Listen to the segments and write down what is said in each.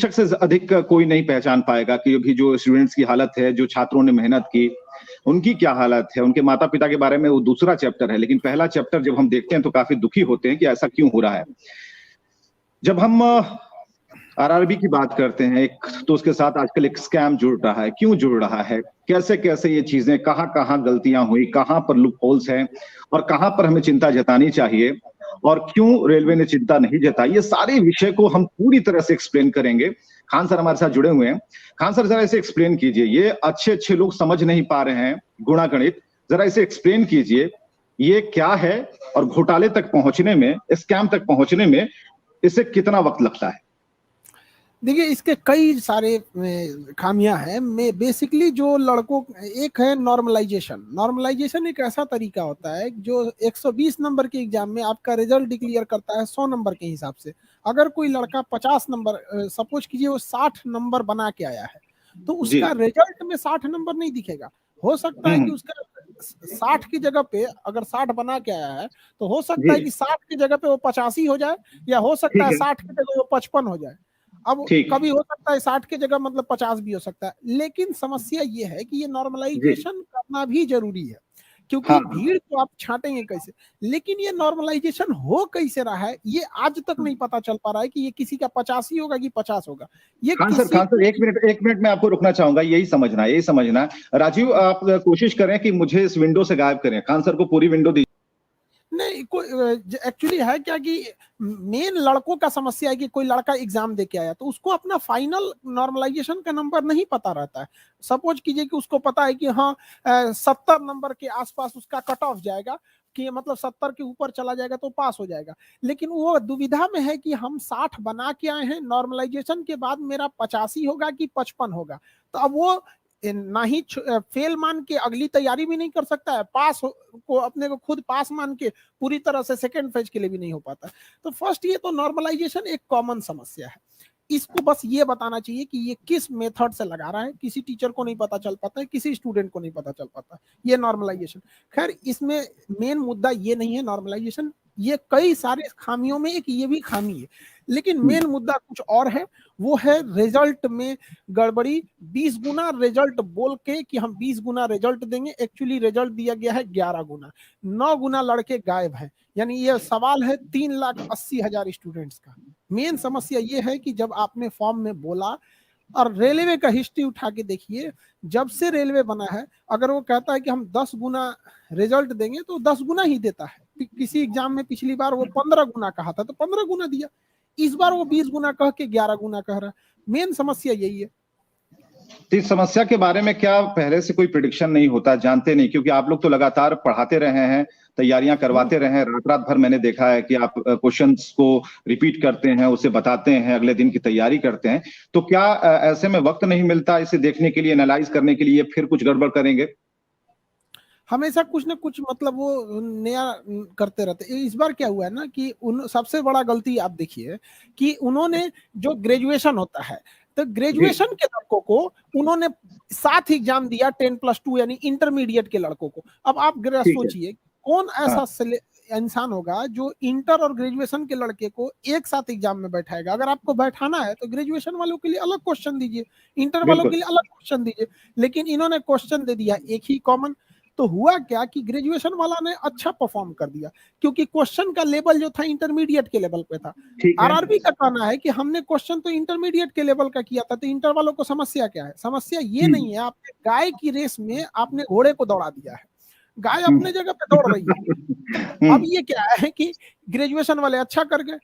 दशक से अधिक कोई नहीं पहचान पाएगा कि अभी जो स्टूडेंट्स की हालत है, जो छात्रों ने मेहनत की, उनकी क्या हालत है, उनके माता-पिता के बारे में वो दूसरा चैप्टर है। लेकिन पहला चैप्टर जब हम देखते हैं तो काफ़ी दुखी होते हैं कि ऐसा क्यों हो रहा है। जब हम आरआरबी की बात करते हैं एक, तो उसके साथ आजकल एक स्कैम जुड़ रहा है। क्यों जुड़ रहा है? कैसे-कैसे ये चीज़ें कहाँ-कहाँ गलतियाँ हुई, कहाँ पर लूप होल्स हैं और कहाँ पर हमें चिंता जतानी चाहिए और क्यों रेलवे ने चिंता नहीं जताई? ये सारे विषय को हम पूरी तरह से एक्सप्लेन करेंगे। खान सर हमारे साथ जुड़े हुए हैं। खान सर ज़रा इसे एक्सप्लेन कीजिए। ये अच्छे-अच्छे लोग समझ नहीं पा रहे हैं गुणा-गणित। ज़रा इसे एक्सप्लेन कीजिए। ये क्या है और घोटाले तक पहुँचने में, स्कैम तक पहुँचने में इसे कितना वक़्त लगता है? देखिए, इसके कई सारे खामियां हैं। मैं बेसिकली जो लड़कों, एक है नॉर्मलाइजेशन। नॉर्मलाइजेशन एक ऐसा तरीका होता है जो 120 नंबर के एग्जाम में आपका रिजल्ट डिक्लेयर करता है 100 नंबर के हिसाब से। अगर कोई लड़का 50 नंबर, सपोज कीजिए वो 60 नंबर बना के आया है, तो उसका रिजल्ट में 60 नंबर नहीं दिखेगा। हो सकता है कि उसका 60 की जगह पे, अगर 60 बना के आया है तो हो सकता है कि 60 की जगह पे वो 85 हो जाए, या हो सकता है 60 की जगह वो 55 हो जाए। अब कभी हो सकता है 60 की जगह मतलब 50 भी हो सकता है। लेकिन समस्या ये है कि ये नॉर्मलाइजेशन करना भी जरूरी है, क्योंकि भीड़ को आप छांटेंगे कैसे। लेकिन ये नॉर्मलाइजेशन हो कैसे रहा है, ये आज तक नहीं पता चल पा रहा है कि ये किसी का 85 होगा कि 50 होगा। ये खान सर एक मिनट मैं आपको रुकना चाहूंगा। यही समझना। राजीव, आप कोशिश करें कि मुझे इस विंडो से गायब करें। खान सर को पूरी विंडो दीजिए। नहीं, एक्चुअली है क्या कि मेन लड़कों का समस्या है कि कोई लड़का एग्जाम दे के आया तो उसको अपना फाइनल नॉर्मलाइजेशन का नंबर नहीं पता रहता है। सपोज कीजिए कि उसको पता है कि हाँ 70 नंबर के आसपास उसका कट ऑफ जाएगा, कि मतलब 70 के ऊपर चला जाएगा तो पास हो जाएगा। लेकिन वो दुविधा में है कि हम 60 बना के आए हैं, नॉर्मलाइजेशन के बाद मेरा 85 होगा कि 55 होगा। तो अब वो ना ही फेल मान के अगली तैयारी भी नहीं कर सकता है, पास को अपने को खुद पास मान के पूरी तरह से सेकेंड फेज के लिए भी नहीं हो पाता। तो फर्स्ट ये तो नॉर्मलाइजेशन एक कॉमन समस्या है। इसको बस ये बताना चाहिए कि ये किस मेथड से लगा रहा है। किसी टीचर को नहीं पता चल पाता है, किसी स्टूडेंट को नहीं पता चल पाता ये नॉर्मलाइजेशन। खैर, इसमें मेन मुद्दा ये नहीं है नॉर्मलाइजेशन, ये कई सारे खामियों में एक ये भी खामी है। लेकिन मेन मुद्दा कुछ और है, वो है रिजल्ट में गड़बड़ी। 20 गुना रिजल्ट बोल के कि हम 20 गुना रिजल्ट देंगे, एक्चुअली रिजल्ट दिया गया है 11 गुना। 9 गुना लड़के गायब हैं। यानी ये सवाल है 3,80,000 स्टूडेंट्स का। मेन समस्या ये है कि जब आपने फॉर्म में बोला, और रेलवे का हिस्ट्री उठा के देखिए, जब से रेलवे बना है, अगर वो कहता है कि हम 10 गुना रिजल्ट देंगे तो 10 गुना ही देता है। किसी एग्जाम में पिछली बार वो 15 गुना कहा था तो 15 गुना दिया। इस बार वो 20 गुना कह के 11 गुना कह रहा है। मेन समस्या यही है। तो इस समस्या के बारे में क्या पहले से कोई प्रिडिक्शन नहीं होता? जानते नहीं, क्योंकि आप लोग तो लगातार पढ़ाते रहे हैं, तैयारियां करवाते रहे हैं। रात भर मैंने देखा है कि आप क्वेश्चंस को रिपीट करते हैं, उसे बताते हैं, अगले दिन की तैयारी करते हैं। तो क्या ऐसे में वक्त नहीं मिलता इसे देखने के लिए, एनालाइज करने के लिए, फिर कुछ गड़बड़ करेंगे? हमेशा कुछ ना कुछ मतलब वो नया करते रहते। इस बार क्या हुआ है ना कि सबसे बड़ा गलती आप देखिए कि उन्होंने जो ग्रेजुएशन होता है, तो ग्रेजुएशन के लड़कों को उन्होंने साथ एग्जाम दिया 10+2 यानी इंटरमीडिएट के लड़कों को। अब आप सोचिए कौन ऐसा इंसान होगा जो इंटर और ग्रेजुएशन के लड़के को एक साथ एग्जाम में बैठाएगा। अगर आपको बैठाना है तो ग्रेजुएशन वालों के लिए अलग क्वेश्चन दीजिए, इंटर वालों के लिए अलग क्वेश्चन दीजिए। लेकिन इन्होंने क्वेश्चन दे दिया एक ही कॉमन। तो हुआ क्या कि ग्रेजुएशन वाला ने अच्छा परफॉर्म कर दिया, क्योंकि क्वेश्चन का लेवल जो था इंटरमीडिएट के लेवल पे था। आरआरबी का कहना है कि हमने क्वेश्चन तो इंटरमीडिएट के लेवल का किया था, तो इंटर वालों को समस्या क्या है? समस्या ये नहीं है, आपने गाय की रेस में आपने घोड़े को दौड़ा दिया है, गाय अपने जगह पे दौड़ रही है। अब ये क्या है कि ग्रेजुएशन वाले अच्छा कर गए,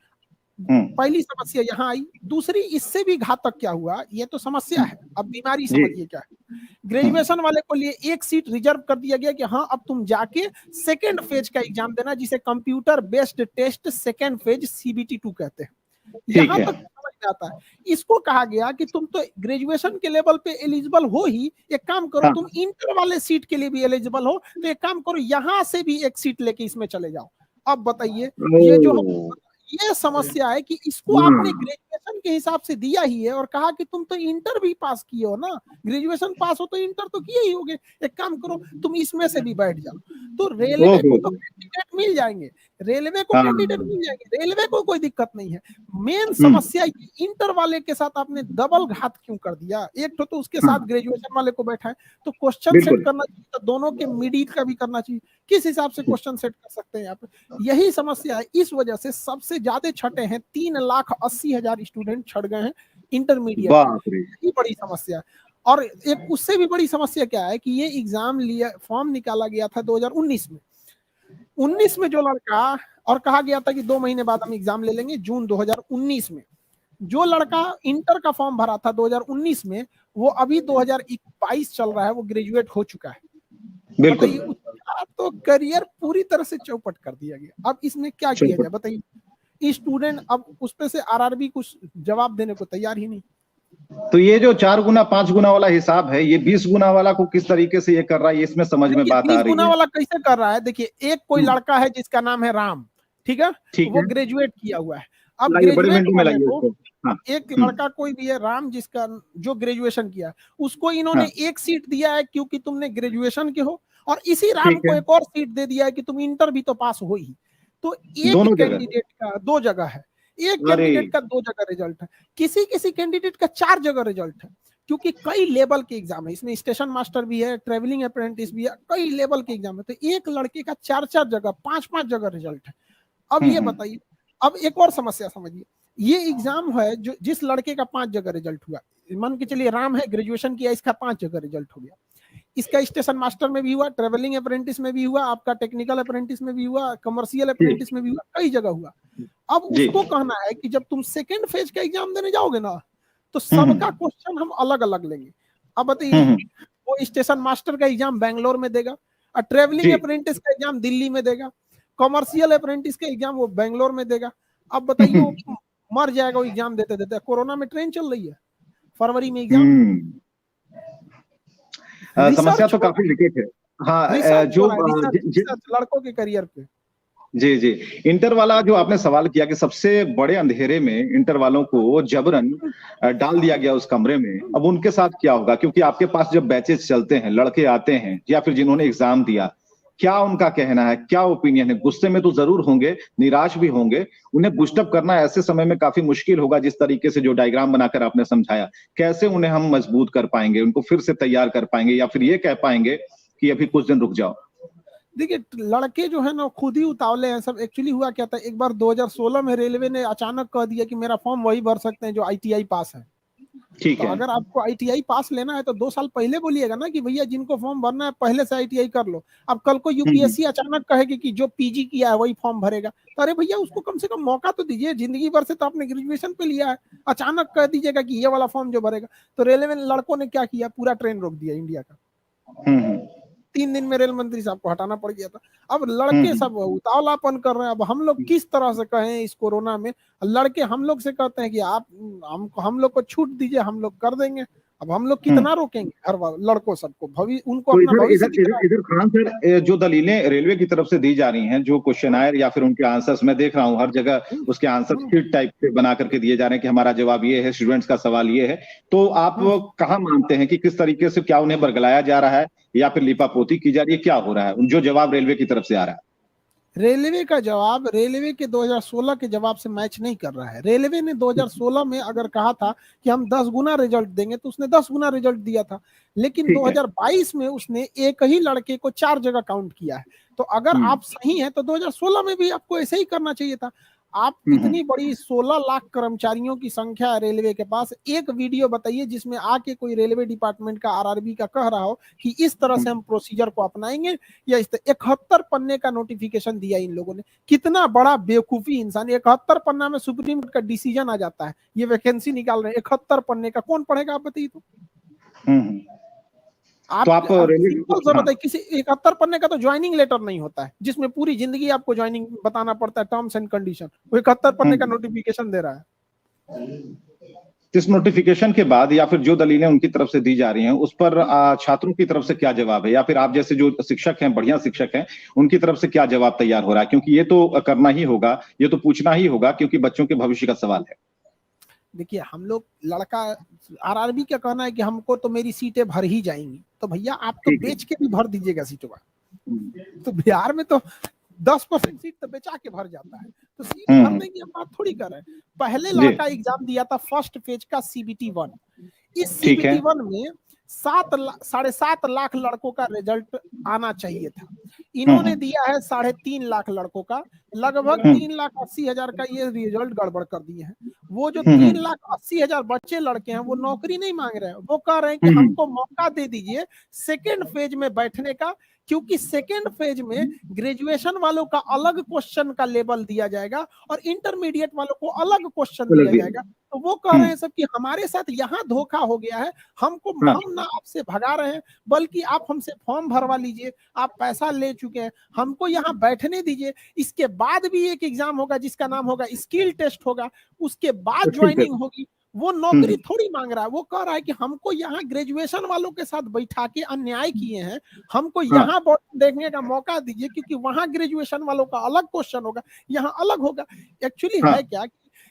पहली समस्या यहां आई। दूसरी, इससे भी घातक क्या हुआ, ये तो समस्या है, अब बीमारी समझिए क्या है। ग्रेजुएशन वाले को लिए एक सीट रिजर्व कर दिया गया कि हाँ अब तुम जाके सेकेंड फेज का एग्जाम देना, जिसे computer based test second phase CBT2 कहते हैं। यहां तक समझ में आता है। इसको कहा गया कि तुम तो ग्रेजुएशन के लेवल पे एलिजिबल हो ही, एक काम करो तुम इंटर वाले सीट के लिए भी एलिजिबल हो, तो एक काम करो यहां से भी एक सीट लेके इसमें चले जाओ। अब बताइए, ये समस्या है कि इसको आपने ग्रेजुएशन के हिसाब से दिया ही है और कहा कि तुम तो इंटर भी पास किए हो ना, ग्रेजुएशन पास हो तो इंटर तो किए ही होगे, एक काम करो तुम इसमें से भी बैठ जाओ। तो रेलवे को तो कैंडिडेट मिल जाएंगे, रेलवे को हाँ, कैंडिडेट मिल जाएंगे, रेलवे को कोई दिक्कत नहीं है। मेन हम्म, समस्या ये इंटर वाले के साथ आपने डबल घात क्यों कर दिया? एक तो उसके हाँ, साथ ग्रेजुएशन वाले को बैठा है, तो क्वेश्चन सेट बिल्कुल। करना चाहिए, तो दोनों के मिडिल का भी करना चाहिए। किस हिसाब से क्वेश्चन सेट कर सकते हैं यहाँ पे? यही समस्या है, इस वजह से सबसे ज्यादा छटे हैं, 3,80,000 स्टूडेंट छट गए हैं इंटरमीडिएट में। बाप रे। यही बड़ी समस्या है। और एक उससे भी बड़ी समस्या क्या है कि ये एग्जाम लिया, फॉर्म निकाला गया था 2019 में। 19 में जो लड़का, और कहा गया था कि 2 महीने बाद हम एग्जाम ले लेंगे, जून 2019 में जो लड़का इंटर का फॉर्म भरा था 2019 में, वो अभी 2022 चल रहा है, वो ग्रेजुएट हो चुका है। बिल्कुल। बताइए, उसका तो करियर पूरी तरह से चौपट कर दिया गया। अब इसमें क्या किया जाए बताइए? स्टूडेंट अब उस पे से आरआरबी कुछ जवाब देने को तैयार ही नहीं। तो ये जो 4 गुना 5 गुना वाला हिसाब है, ये 20 गुना वाला को किस तरीके से ये कर रहा है, ये इसमें समझ में देखिए बात आ 20 रही गुना है। वाला कैसे कर रहा है? देखिए, एक कोई लड़का है जिसका नाम है राम, ठीक है, ठीक वो है, ग्रेजुएट किया हुआ है। अब लाइए बड़े ग्रेजुएट मिनटों में वाले लाइए को, उसको। हाँ, एक लड़का कोई भी है राम जिसका, जो ग्रेजुएशन किया, उसको इन्होंने हाँ, एक सीट दिया है क्योंकि तुमने ग्रेजुएशन के हो, और इसी राम ठीक को है, एक और सीट दे दिया है कि तुम इंटर भी तो पास हो ही। तो एक दोनों जगह। कैंडिडेट का 2 जगह है, एक अरे, कैंडिडेट का 2 जगह रिजल्ट है, किसी किसी कैंडिडेट का 4 जगह रिजल्ट है, क्योंकि कई लेवल के एग्जाम है इसमें, स्टेशन मास्टर भी है, ट्रेवलिंग अप्रेंटिस भी है, कई लेवल के एग्जाम है। तो एक लड़के का 4-4 जगह, 5-5 जगह रिजल्ट है। अब ये हम्म, बताइए, अब एक और समस्या समझिए, ये एग्जाम है जो जिस लड़के का 5 जगह रिजल्ट हुआ, मान के चलिए राम है, ग्रेजुएशन किया, इसका 5 जगह रिजल्ट हो गया, इसका स्टेशन मास्टर में भी हुआ, ट्रेवलिंग अप्रेंटिस में भी हुआ, आपका टेक्निकल अप्रेंटिस में भी हुआ, कमर्शियल जी, अप्रेंटिस में भी हुआ, कई जगह हुआ। अब जी, उसको कहना है कि जब तुम सेकेंड फेज का एग्जाम देने जाओगे ना, तो हम्म, सबका क्वेश्चन हम अलग अलग लेंगे। अब बताइए, हम्म, वो स्टेशन मास्टर का एग्जाम बैंगलोर में देगा, और ट्रेवलिंग जी, अप्रेंटिस का एग्जाम दिल्ली में देगा, कमर्शियल अप्रेंटिस का एग्जाम वो बैंगलोर में देगा। अब बताइए, हम्म, वो मर जाएगा वो एग्जाम देते देते। कोरोना में ट्रेन चल रही है, फरवरी में एग्जाम है। हम्म। समस्या रिसर्च तो हो रहा काफी विकट है। हाँ, है, रिसर्च हो जो रहा है, रिसर्च लड़कों के करियर पे। जी, जी। इंटर वाला जो आपने सवाल किया कि सबसे बड़े अंधेरे में इंटर वालों को जबरन डाल दिया गया उस कमरे में, अब उनके साथ क्या होगा? क्योंकि आपके पास जब बैचेस चलते हैं, लड़के आते हैं या फिर जिन्होंने एग्जाम दिया, क्या उनका कहना है, क्या ओपिनियन है? गुस्से में तो जरूर होंगे, निराश भी होंगे। उन्हें बूस्टअप करना ऐसे समय में काफी मुश्किल होगा, जिस तरीके से जो डायग्राम बनाकर आपने समझाया। कैसे उन्हें हम मजबूत कर पाएंगे, उनको फिर से तैयार कर पाएंगे, या फिर ये कह पाएंगे कि अभी कुछ दिन रुक जाओ? देखिए, लड़के जो है ना खुद ही उतावले हैं सब। एक्चुअली हुआ क्या था, एक बार 2016 में रेलवे ने अचानक कह दिया कि मेरा फॉर्म वही भर सकते हैं जो आईटीआई पास है। ठीक तो है। अगर आपको आईटीआई पास लेना है तो 2 साल पहले बोलिएगा ना कि भैया जिनको फॉर्म भरना है पहले से आईटीआई कर लो। अब कल को हम्म, यूपीएससी अचानक कहेगी कि जो पीजी किया है वही फॉर्म भरेगा, तो अरे भैया उसको कम से कम मौका तो दीजिए। जिंदगी भर से तो आपने ग्रेजुएशन पे लिया है, अचानक कह दीजिएगा कि ये वाला फॉर्म जो भरेगा। तो रेलवे लड़कों ने क्या किया, पूरा ट्रेन रोक दिया इंडिया का। हम्म, 3 दिन में रेल मंत्री साहब को हटाना पड़ गया था। अब हम्म, लड़के सब उतावलापन कर रहे हैं। अब हम लोग किस तरह से कहें इस कोरोना में? लड़के हम लोग से कहते हैं कि आप हम लोग को छूट दीजिए, हम लोग कर देंगे। अब हम लोग हम्म। कितना रोकेंगे हर लड़कों सबको? भविष्य उनको तो अपना इधर भविष्य इधर दिख इधर रहा है। इधर खान सर, जो दलीलें रेलवे की तरफ से दी जा रही हैं, जो क्वेश्चनायर या फिर उनके आंसर्स मैं देख रहा हूं हर जगह, हम्म, उसके आंसर हम्म, शीट टाइप से बना करके दिए जा रहे हैं कि हमारा जवाब ये है, स्टूडेंट्स का सवाल ये है। तो आप हम्म। कहाँ मानते हैं कि किस तरीके से, क्या उन्हें बरगलाया जा रहा है या फिर लिपापोती की जा रही है, क्या हो रहा है जो जवाब रेलवे की तरफ से आ रहा है? रेलवे का जवाब रेलवे के 2016 के जवाब से मैच नहीं कर रहा है। रेलवे ने 2016 में अगर कहा था कि हम 10 गुना रिजल्ट देंगे तो उसने 10 गुना रिजल्ट दिया था, लेकिन ठीक है। 2022 में उसने एक ही लड़के को 4 जगह काउंट किया है। तो अगर हम्म, आप सही हैं तो 2016 में भी आपको ऐसे ही करना चाहिए था। आप हम्म। इतनी बड़ी 16 लाख कर्मचारियों की संख्या है रेलवे के पास, एक वीडियो बताइए जिसमें आके कोई रेलवे डिपार्टमेंट का आरआरबी का कह रहा हो कि इस तरह से हम प्रोसीजर को अपनाएंगे, या इस 71 पन्ने का नोटिफिकेशन दिया इन लोगों ने। कितना बड़ा बेवकूफी इंसान! 71 पन्ना में सुप्रीम कोर्ट का डिसीजन आ जाता है, ये वैकेंसी निकाल रहे हैं, 71 पन्ने का कौन पढ़ेगा आप बताइए? तो हम्म। तो आप आप सिंपल सा हाँ, बताइए, किसी 71 पन्ने का तो ज्वाइनिंग लेटर नहीं होता है जिसमें पूरी जिंदगी आपको ज्वाइनिंग बताना पड़ता है, टर्म्स एंड कंडीशन। वो 71 पन्ने का हम्म। नोटिफिकेशन दे रहा है। इस नोटिफिकेशन के बाद या फिर जो दलीलें उनकी तरफ से दी जा रही हैं, उस पर छात्रों की तरफ से क्या जवाब है, या फिर आप जैसे जो शिक्षक हैं, बढ़िया शिक्षक हैं, उनकी तरफ से क्या जवाब तैयार हो रहा है? क्योंकि ये तो करना ही होगा, ये तो पूछना ही होगा, क्योंकि बच्चों के भविष्य का सवाल है। देखिए, हम लोग लड़का आरआरबी का कहना है कि हमको तो मेरी सीटें भर ही जाएंगी। तो भैया आप तो ठीक है। बेच के भी भर दीजिएगा सीटों। हम्म, तो बिहार में तो 10% सीट तो बेचा के भर जाता है, तो सीट भरने की हम बात थोड़ी कर रहे हैं। पहले लड़का एग्जाम दिया था फर्स्ट फेज का CBT 1, इस CBT 1 में 7.5 लाख लड़कों का रिजल्ट आना चाहिए था, इन्होंने दिया है 3.5 लाख लड़कों का, लगभग 3,80,000 का ये रिजल्ट गड़बड़ कर दिए हैं। वो जो 3,80,000 बच्चे लड़के हैं वो नौकरी नहीं मांग रहे हैं, वो कह रहे हैं कि हमको मौका दे दीजिए सेकेंड फेज में बैठने का, क्योंकि सेकेंड फेज में ग्रेजुएशन वालों का अलग क्वेश्चन का लेवल दिया जाएगा और इंटरमीडिएट वालों को अलग क्वेश्चन दिया जाएगा। तो वो कह रहे हैं सब कि हमारे साथ यहाँ धोखा हो गया है, हम ना आपसे भगा रहे हैं, बल्कि आप हमसे फॉर्म भरवा लीजिए, आप पैसा ले चुके हैं, हमको यहाँ बैठने दीजिए। इसके बाद भी एक एग्जाम होगा जिसका नाम होगा स्किल टेस्ट होगा, उसके बाद ज्वाइनिंग होगी। वो नौकरी थोड़ी मांग रहा है, वो कह रहा है कि हमको यहाँ ग्रेजुएशन वालों के साथ बैठा के अन्याय किए हैं, हमको यहाँ देखने का मौका दीजिए, क्योंकि वहां ग्रेजुएशन वालों का अलग क्वेश्चन होगा, यहाँ अलग होगा। एक्चुअली है क्या,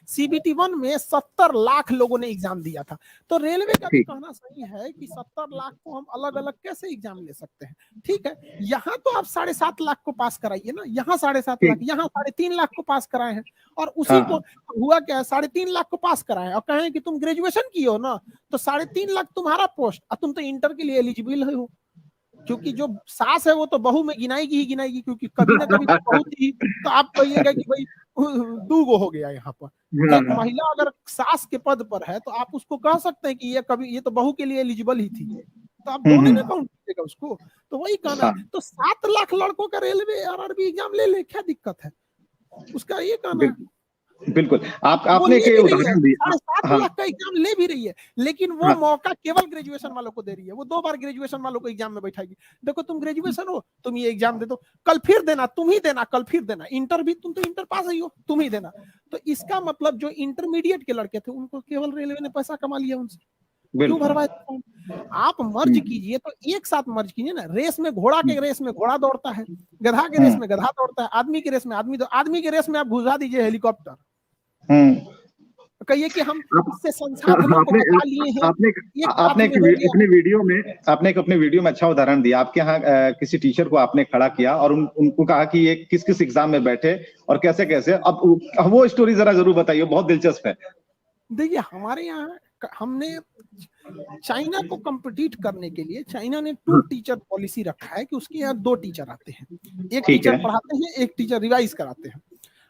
CBT 1 में 70 लाख लोगों ने एग्जाम दिया था, तो रेलवे का भी कहना सही है कि 70 लाख को हम अलग अलग कैसे एग्जाम ले सकते हैं। ठीक है, यहाँ तो आप 7.5 लाख को पास कराइए ना, यहाँ 7.5 लाख, यहाँ 3.5 लाख को पास कराए हैं, और उसी को हुआ क्या, 3.5 लाख को पास कराए और कहें कि तुम ग्रेजुएशन किए हो ना, तो 3.5 लाख तुम्हारा पोस्ट, और तुम तो इंटर के लिए एलिजिबल हो, क्योंकि जो सास है वो तो बहू में गिनाएगी ही गिनाएगी, क्योंकि कभी ना कभी बहू थी, तो आप कहिएगा कि भाई 2 हो गया यहाँ पर। एक महिला अगर सास के पद पर है तो आप उसको कह सकते हैं कि ये तो बहू के लिए एलिजिबल ही थी, तो आप दोनों में काउंट कीजिएगा उसको। तो वही कहना है, तो 7 लाख लड़कों का रेलवे RRB एग्जाम ले, क्या दिक्कत है उसका, ये कहना है। बिल्कुल, आपने के उदाहरण दिया, 7 लाख का एग्जाम ले भी रही है, लेकिन वो मौका केवल ग्रेजुएशन वालों को दे रही है। वो 2 बार ग्रेजुएशन वालों को एग्जाम में बैठाएगी, देखो तुम ग्रेजुएशन हो, तुम ये एग्जाम दे दो, कल फिर देना, तुम ही देना, कल फिर देना, इंटर भी तुम तो इंटर पास ही हो, तुम ही देना। तो इसका मतलब जो इंटरमीडिएट के लड़के थे उनको केवल रेलवे ने पैसा कमा लिया उनसे, क्यों भरवाए। आप मर्ज कीजिए तो एक साथ मर्ज कीजिए ना। रेस में घोड़ा के रेस में घोड़ा दौड़ता है, गधा के रेस में गधा दौड़ता है, आदमी के रेस में आदमी के रेस में आप घुसा दीजिए हेलीकॉप्टर, कहिए कि हम इससे संसाधनों को बचा लिए हैं। आपने अपने वीडियो में अच्छा उदाहरण दिया। आपके यहाँ किसी टीचर को आपने खड़ा किया और उनको कहा कि ये किस किस एग्जाम में बैठे और कैसे कैसे, अब वो स्टोरी जरा जरूर बताइए, बहुत दिलचस्प है। देखिए, हमारे यहाँ हमने चाइना को कम्पिटिट करने के लिए चाइना ने 2 टीचर पॉलिसी रखा है कि उसके यहाँ 2 टीचर आते हैं, एक टीचर पढ़ाते हैं, एक टीचर रिवाइज कराते हैं।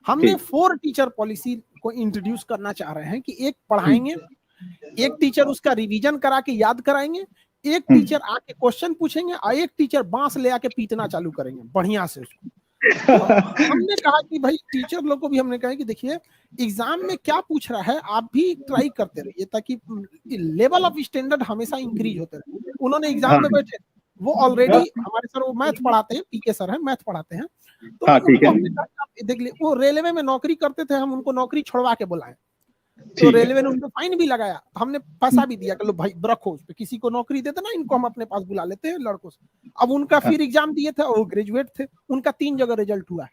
हमने 4 टीचर पॉलिसी को इंट्रोड्यूस करना चाह रहे हैं कि एक पढ़ाएंगे, एक टीचर उसका रिवीजन करा के याद कराएंगे, एक टीचर आके क्वेश्चन पूछेंगे और एक टीचर बांस ले आके पीटना चालू करेंगे बढ़िया से उसको। तो हमने कहा कि भाई टीचर लोग को भी हमने कहा कि देखिए एग्जाम में क्या पूछ रहा है आप भी ट्राई करते रहिए, ताकि लेवल ऑफ स्टैंडर्ड हमेशा इंक्रीज होते रहे। उन्होंने एग्जाम में बैठे, वो ऑलरेडी हमारे सर वो मैथ पढ़ाते हैं, PK सर है, मैथ पढ़ाते हैं, तो देख ले वो रेलवे में नौकरी करते थे, हम उनको नौकरी छोड़वा के बुलाए, तो रेलवे ने उनको फाइन भी लगाया, हमने पैसा भी दिया कि लो भाई रखो उस पे, किसी को नौकरी देते ना, इनको हम अपने पास बुला लेते हैं लड़कों से। अब उनका फिर एग्जाम दिए थे, वो ग्रेजुएट थे, उनका 3 जगह रिजल्ट हुआ है।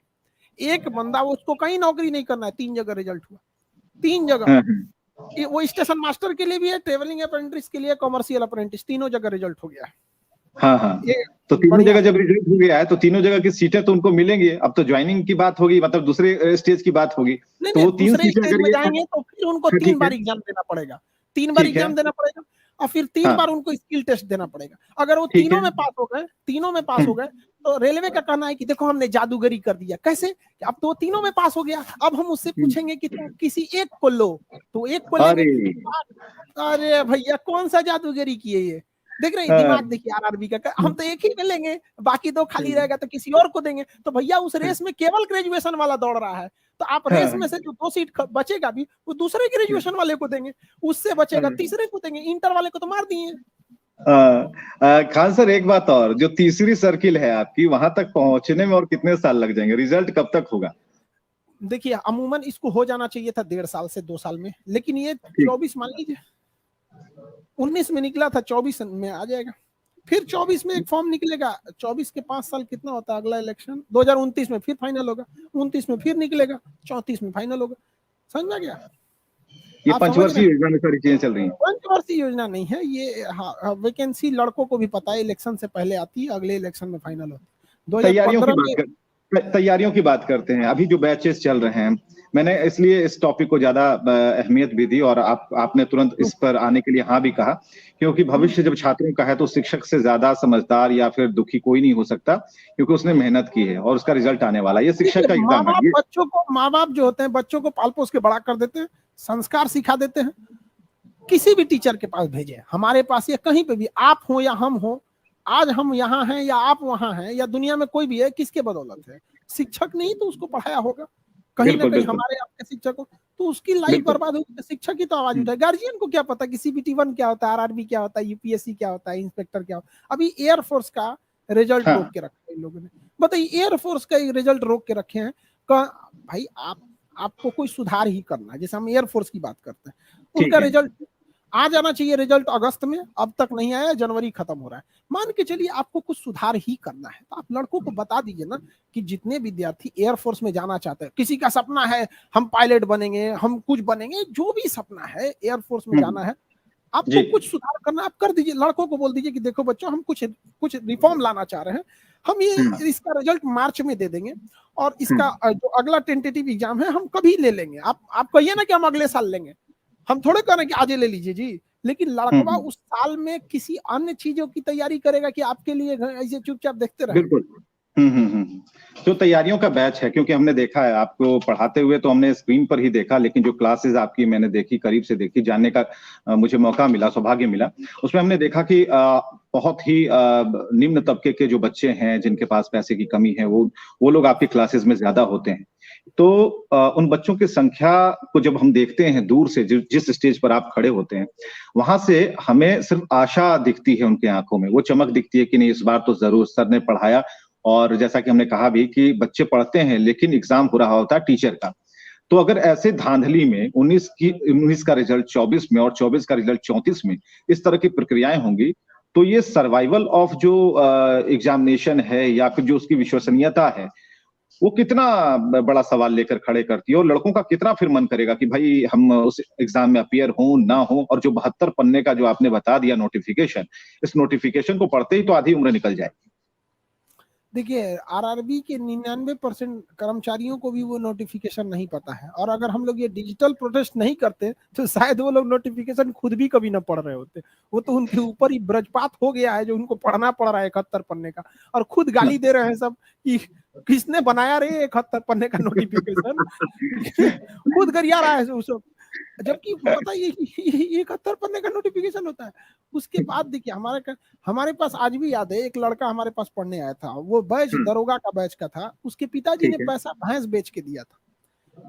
एक बंदा उसको कहीं नौकरी नहीं करना है, 3 जगह रिजल्ट हुआ, 3 जगह। वो स्टेशन मास्टर के लिए भी है, ट्रेवलिंग अप्रेंटिस के लिए, कमर्शियल अप्रेंटिस, तीनों जगह रिजल्ट हो गया है। तो तीनों जगह जब रिजल्ट हो गया है तो तीनों जगह की सीटें तो उनको मिलेंगी। अब तो ज्वाइनिंग की बात होगी, मतलब दूसरे स्टेज की बात होगी, तो वो 3 सीटें अगर जाएंगे तो फिर उनको 3 बार एग्जाम देना पड़ेगा, 3 बार एग्जाम देना पड़ेगा, और फिर 3 बार उनको स्किल टेस्ट देना पड़ेगा। अगर वो तीनों में पास हो गए, तो रेलवे का कहना है कि देखो हमने जादूगरी कर दिया। कैसे? अब तो तीनों में पास हो गया, अब हम उससे पूछेंगे कि तुम किसी एक को लो, तो एक को लेंगे। अरे भैया कौन सा जादूगरी किए ये, देख रहे हैं दिमाग देखिए RRB का, हम तो एक ही में लेंगे, बाकी 2 खाली रहेगा तो किसी और को देंगे। तो भैया उस रेस में केवल ग्रेजुएशन वाला दौड़ रहा है, तो आप रेस में से जो 2 सीट बचेगा भी वो दूसरे ग्रेजुएशन वाले को देंगे, उससे बचेगा तीसरे को देंगे, इंटर वाले को तो मार दिए। खान सर एक बात और, जो तीसरी सर्किल है आपकी, वहां तक पहुंचने में और कितने साल लग जाएंगे? रिजल्ट कब तक होगा? देखिए अमूमन इसको हो जाना चाहिए था 1.5 साल से 2 साल में, लेकिन ये 24 मान लीजिए, 19 में निकला था, 24 में आ जाएगा, फिर 24 में एक फॉर्म निकलेगा, 24 के 5 साल कितना होता है अगला इलेक्शन, 2029 में फिर फाइनल होगा, 29 में फिर निकलेगा, 34 में फाइनल होगा। समझ में आ गया? ये पंचवर्षीय योजना में सारी चीजें चल रही हैं। पंचवर्षीय योजना नहीं है ये, हाँ वैकेंसी लड़कों को भी पता है, इलेक्शन से पहले आती है, अगले इलेक्शन में फाइनल होती है। 2015 में तैयारियों की बात करते हैं, अभी जो बैचेस चल रहे हैं, मैंने इसलिए इस टॉपिक को ज्यादा अहमियत भी दी और आपने तुरंत इस पर आने के लिए हाँ भी कहा, क्योंकि भविष्य जब छात्रों का है तो शिक्षक से ज्यादा समझदार या फिर दुखी कोई नहीं हो सकता, क्योंकि उसने मेहनत की है और उसका रिजल्ट आने वाला है। ये शिक्षक का एग्जाम है ये। माँ बाप जो होते हैं बच्चों को पाल पोस के बड़ा कर देते हैं, संस्कार सिखा देते हैं। किसी भी टीचर के पास भेजे, हमारे पास या कहीं पे भी, आप हो या हम हो, आज हम यहाँ हैं या आप वहां हैं या दुनिया में कोई भी है, किसके बदौलत है? शिक्षक ने ही तो उसको पढ़ाया होगा, कहीं ना कहीं हमारे आपके शिक्षक को, तो उसकी लाइफ बर्बाद होगी। शिक्षक ही तो आवाज उठाए। गार्जियन को क्या पता कि CBT-1 क्या होता है, RRB क्या होता है, UPSC क्या होता है, इंस्पेक्टर क्या होता है। अभी एयरफोर्स का रिजल्ट रोक के रखा है इन लोगों ने। बताइए, एयरफोर्स का रिजल्ट रोक के रखे हैं। भाई आपको कोई सुधार ही करना है, जैसे हम एयरफोर्स की बात करते हैं, उनका रिजल्ट आ जाना चाहिए, रिजल्ट अगस्त में, अब तक नहीं आया, जनवरी खत्म हो रहा है। मान के चलिए आपको कुछ सुधार ही करना है, तो आप लड़कों को बता दीजिए ना कि जितने विद्यार्थी एयरफोर्स में जाना चाहते हैं, किसी का सपना है हम पायलट बनेंगे, हम कुछ बनेंगे, जो भी सपना है एयरफोर्स में जाना है, आपको कुछ सुधार करना, आप कर दीजिए। लड़कों को बोल दीजिए कि देखो बच्चों, हम कुछ रिफॉर्म लाना चाह रहे हैं, हम ये इसका रिजल्ट मार्च में दे देंगे और इसका जो अगला टेंटेटिव एग्जाम है हम कभी ले लेंगे। आप कहिए ना कि हम अगले साल लेंगे, हम थोड़े कह रहे हैं कि आज ले लीजिए जी, लेकिन लड़का उस साल में किसी अन्य चीजों की तैयारी करेगा कि आपके लिए ऐसे चुपचाप देखते रहे। बिल्कुल। तो तैयारियों का बैच है, क्योंकि हमने देखा है आपको पढ़ाते हुए, तो हमने स्क्रीन पर ही देखा, लेकिन जो क्लासेस आपकी मैंने देखी, करीब से देखी, जानने का मुझे मौका मिला, सौभाग्य मिला, उसमें हमने देखा कि बहुत ही निम्न तबके के जो बच्चे हैं, जिनके पास पैसे की कमी है, वो लोग आपकी क्लासेस में ज्यादा होते हैं। तो उन बच्चों की संख्या को जब हम देखते हैं दूर से, जिस स्टेज पर आप खड़े होते हैं, वहां से हमें सिर्फ आशा दिखती है उनके आंखों में, वो चमक दिखती है कि नहीं, इस बार तो जरूर सर ने पढ़ाया। और जैसा कि हमने कहा भी कि बच्चे पढ़ते हैं लेकिन एग्जाम हो रहा होता है टीचर का। तो अगर ऐसे धांधली में 19 का रिजल्ट 24 में और 24 का रिजल्ट 34 में इस तरह की प्रक्रियाएं होंगी, तो ये सर्वाइवल ऑफ जो एग्जामिनेशन है या फिर जो उसकी विश्वसनीयता है, वो कितना बड़ा सवाल लेकर खड़े करती है, और लड़कों का कितना फिर मन करेगा कि भाई हम उस एग्जाम में अपियर हो ना हो। और जो 72 पन्ने का जो आपने बता दिया नोटिफिकेशन, इस नोटिफिकेशन को पढ़ते ही तो आधी उम्र निकल जाएगी। देखिए, RRB के 99% कर्मचारियों को भी वो नोटिफिकेशन नहीं पता है, और अगर हम लोग ये डिजिटल प्रोटेस्ट नहीं करते तो शायद वो लोग नोटिफिकेशन खुद भी कभी ना पढ़ रहे होते। वो तो उनके ऊपर ही ब्रजपात हो गया है जो उनको पढ़ना पड़ रहा है 71 पन्ने का, और खुद गाली दे रहे हैं सब कि किसने बनाया रे 71 पन्ने का नोटिफिकेशन। खुद गरिया रहा है उसको, जबकि पता ये 71 पन्ने का नोटिफिकेशन होता है। उसके बाद देखिए, हमारे पास आज भी याद है, एक लड़का हमारे पास पढ़ने आया था, वो बैच दरोगा का बैच का था। उसके पिताजी ने पैसा भैंस बेच के दिया था,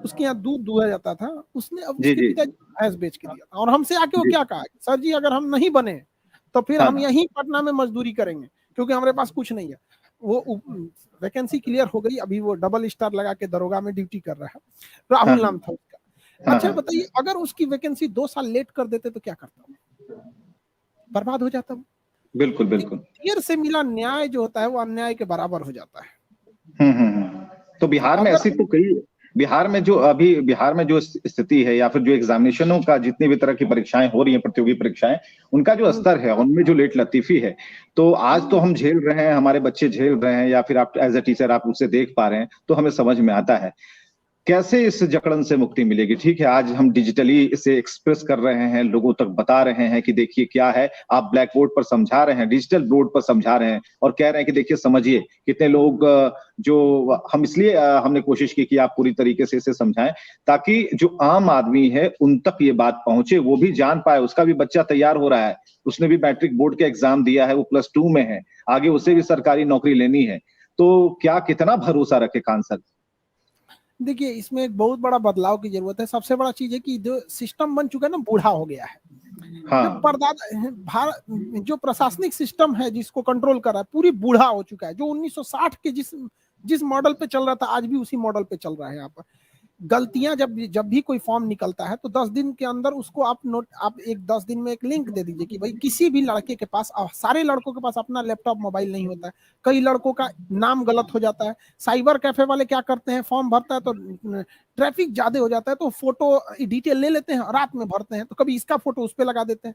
उसके यहाँ दूध दुहा जाता था, उसने अब उसके पिताजी भैंस बेच के दिया था। और हमसे आके वो क्या कहा, सर जी अगर हम नहीं बने तो फिर हम यहीं पटना में मजदूरी करेंगे, क्योंकि हमारे पास कुछ नहीं है। वो वैकेंसी क्लियर हो गई, अभी वो डबल स्टार लगा के दरोगा में ड्यूटी कर रहा है। राहुल नाम था उसका। अच्छा बताइए, अगर उसकी वैकेंसी 2 साल लेट कर देते तो क्या करता? बर्बाद हो जाता। बिल्कुल बिल्कुल। देर से मिला न्याय जो होता है वो अन्याय के बराबर हो जाता है। तो बिहार में ऐसी तो कई, बिहार में जो स्थिति है, या फिर जो एग्जामिनेशनों का जितनी भी तरह की परीक्षाएं हो रही हैं, प्रतियोगी परीक्षाएं, उनका जो स्तर है, उनमें जो लेट लतीफी है, तो आज तो हम झेल रहे हैं, हमारे बच्चे झेल रहे हैं, या फिर आप एज ए टीचर आप उसे देख पा रहे हैं, तो हमें समझ में आता है कैसे इस जकड़न से मुक्ति मिलेगी। ठीक है, आज हम डिजिटली इसे एक्सप्रेस कर रहे हैं, लोगों तक बता रहे हैं कि देखिए क्या है, आप ब्लैक बोर्ड पर समझा रहे हैं, डिजिटल बोर्ड पर समझा रहे हैं, और कह रहे हैं कि देखिए समझिए। कितने लोग जो हम इसलिए हमने कोशिश की कि आप पूरी तरीके से इसे समझाएं, ताकि जो आम आदमी है उन तक ये बात पहुंचे, वो भी जान पाए। उसका भी बच्चा तैयार हो रहा है, उसने भी मैट्रिक बोर्ड का एग्जाम दिया है, वो +2 में है, आगे उसे भी सरकारी नौकरी लेनी है, तो क्या कितना भरोसा रखे खान सर? देखिए, इसमें एक बहुत बड़ा बदलाव की जरूरत है। सबसे बड़ा चीज है कि जो सिस्टम बन चुका है ना, बूढ़ा हो गया है। जो प्रशासनिक सिस्टम है जिसको कंट्रोल कर रहा है, पूरी बूढ़ा हो चुका है। जो 1960 के जिस मॉडल पे चल रहा था, आज भी उसी मॉडल पे चल रहा है। यहाँ पर गलतियां जब भी कोई फॉर्म निकलता है तो 10 दिन के अंदर उसको आप 10 दिन में एक लिंक दे दीजिए कि भाई किसी भी लड़के के पास, सारे लड़कों के पास अपना लैपटॉप मोबाइल नहीं होता है, कई लड़कों का नाम गलत हो जाता है। साइबर कैफे वाले क्या करते हैं, फॉर्म भरता है तो ट्रैफिक ज्यादा हो जाता है तो फोटो डिटेल ले लेते हैं, रात में भरते हैं, तो कभी इसका फोटो उस पर लगा देते हैं।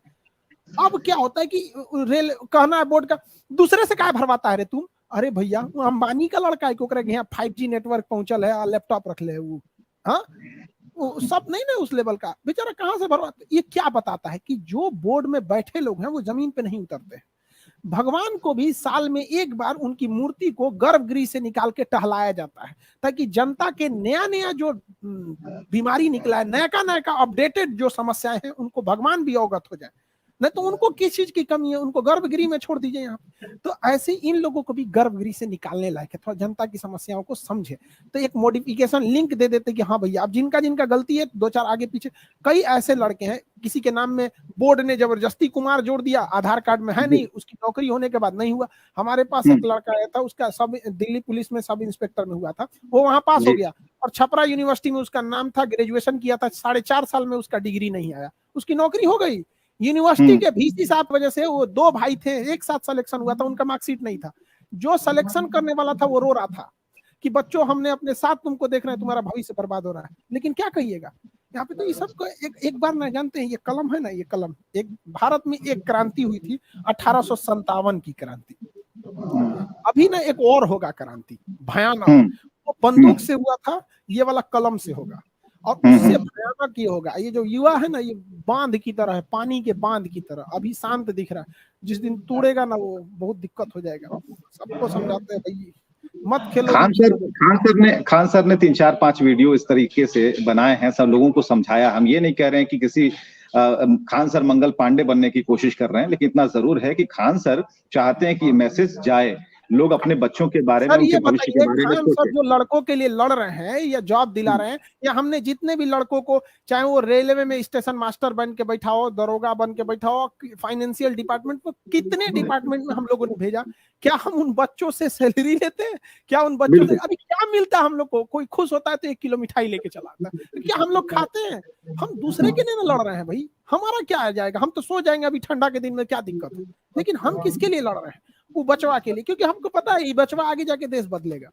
अब क्या होता है कि रेल कहना है बोर्ड का, दूसरे से क्या भरवाता है रे तुम, अरे भैया वो अंबानी का लड़का है, क्यों यहाँ 5G नेटवर्क पहुंचल है, लैपटॉप रख ले वो, हाँ वो सब नहीं ना उस लेवल का, बेचारा कहाँ से भरवा। ये क्या बताता है कि जो बोर्ड में बैठे लोग हैं वो जमीन पे नहीं उतरते हैं। भगवान को भी साल में एक बार उनकी मूर्ति को गर्भगृह से निकाल के टहलाया जाता है, ताकि जनता के नया नया जो बीमारी निकला है, नया का अपडेटेड जो समस्याएं हैं उनको भगवान भी अवगत हो जाए। नहीं तो उनको किस चीज की कमी है, उनको गर्भगृह में छोड़ दीजिए यहाँ। तो ऐसे इन लोगों को भी गर्भगृह से निकालने लायक है, थोड़ा जनता की समस्याओं को समझे। तो एक मॉडिफिकेशन लिंक दे देते कि हाँ भैया अब जिनका जिनका गलती है, दो चार आगे पीछे। कई ऐसे लड़के हैं, किसी के नाम में बोर्ड ने जबरदस्ती कुमार जोड़ दिया, आधार कार्ड में है नहीं, उसकी नौकरी होने के बाद नहीं हुआ। हमारे पास एक लड़का आया था, उसका सब दिल्ली पुलिस में सब इंस्पेक्टर में हुआ था, वो वहां पास हो गया, और छपरा यूनिवर्सिटी में उसका नाम था, ग्रेजुएशन किया था, 4.5 साल में उसका डिग्री नहीं आया, उसकी नौकरी हो गई। यूनिवर्सिटी के VC साहब वजह से, वो 2 भाई थे, एक साथ सिलेक्शन हुआ था, उनका मार्कशीट नहीं था। जो सिलेक्शन करने वाला था वो रो रहा था कि बच्चों हमने अपने साथ तुमको देख रहे हैं, तुम्हारा भविष्य बर्बाद हो रहा है। लेकिन क्या कहिएगा यहाँ पे, तो ये सबको एक बार ना जानते हैं, ये कलम है ना, ये कलम एक भारत में एक क्रांति हुई थी 1857 की क्रांति। अभी ना एक और होगा क्रांति भयानक, वो बंदूक से हुआ था, ये वाला कलम से होगा, और उससे भयानक ये होगा। ये जो युवा है ना, ये बांध की तरह है, पानी के बांध की तरह, अभी शांत दिख रहा है, जिस दिन तोड़ेगा ना वो बहुत दिक्कत हो जाएगा। सबको समझाते हैं भाई मत खेलो। खान सर ने 3-4-5 वीडियो इस तरीके से बनाए हैं, सब लोगों को समझाया। हम ये नहीं कह रहे हैं कि किसी खान सर मंगल पांडे बनने की कोशिश कर रहे हैं, लेकिन इतना जरूर है कि खान सर चाहते हैं कि मैसेज जाए, लोग अपने बच्चों के बारे में, उनके भविष्य के बारे में सोचें। जो लड़कों के लिए लड़ रहे हैं या जॉब दिला रहे हैं, या हमने जितने भी लड़कों को, चाहे वो रेलवे में स्टेशन मास्टर बन के बैठा हो, दरोगा बन के बैठा हो, फाइनेंशियल डिपार्टमेंट में, कितने डिपार्टमेंट में हम लोगों ने भेजा, क्या हम उन बच्चों से सैलरी लेते हैं? क्या उन बच्चों से अभी क्या मिलता है हम लोग को? कोई खुश होता है तो 1 किलो मिठाई लेके चला आता है, क्या हम लोग खाते हैं? हम दूसरे के लिए ना लड़ रहे हैं भाई, हमारा क्या आ जाएगा? हम तो सो जाएंगे अभी ठंडा के दिन में, क्या दिक्कत है? लेकिन हम किसके लिए लड़ रहे हैं? वो बचवा के लिए, क्योंकि हमको पता है ये बचवा आगे जाके देश बदलेगा।